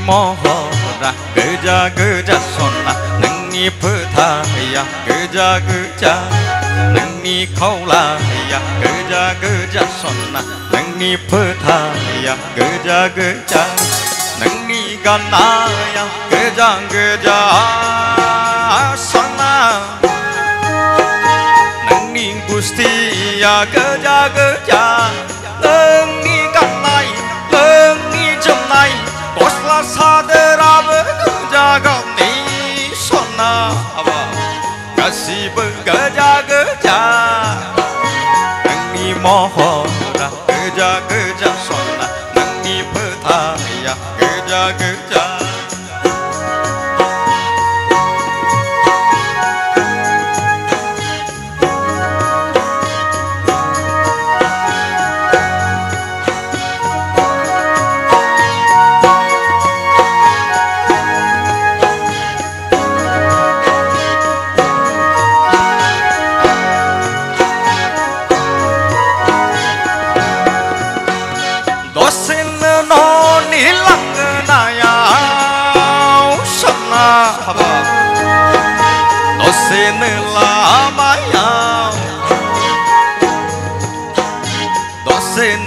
mohora geja sonna nengni petaya geja nengni kaula ya geja sonna nengni petaya geja nengni ganaya geja sonna nengni gusti ya geja nengni ganai nengni jemnai Kosla sadera bergeja ni sona apa kasih bergeja nengni mohora geja sona nengni petaya geja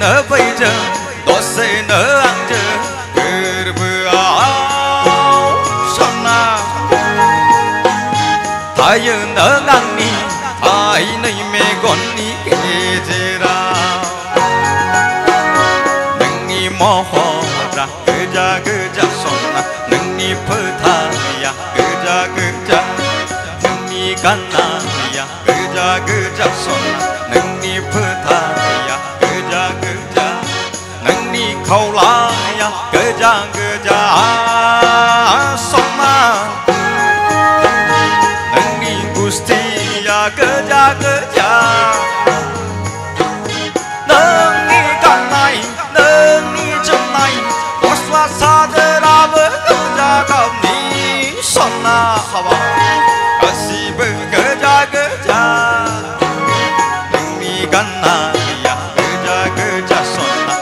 Nỡ bây giờ đó sẽ nỡ ăn giờ cứ bữa áo sonna thay giờ nỡ ăn ni thay nơi mẹ con ni kể gì ra nâng ni mò ho ra geja sonna nâng ni phơ tha ya geja nâng ni ganna ya geja sonna nâng ni phơ tha ya nengni kaula ya geja sonna nengni gusti ya geja nengni ganai nengni jemnai kosla sadera bergeja ni sonna hawa kasih bergeja nengni ganai ya geja sonna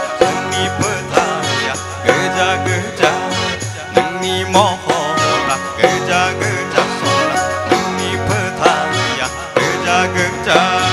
nengni mohora geja sonna nengni petaya geja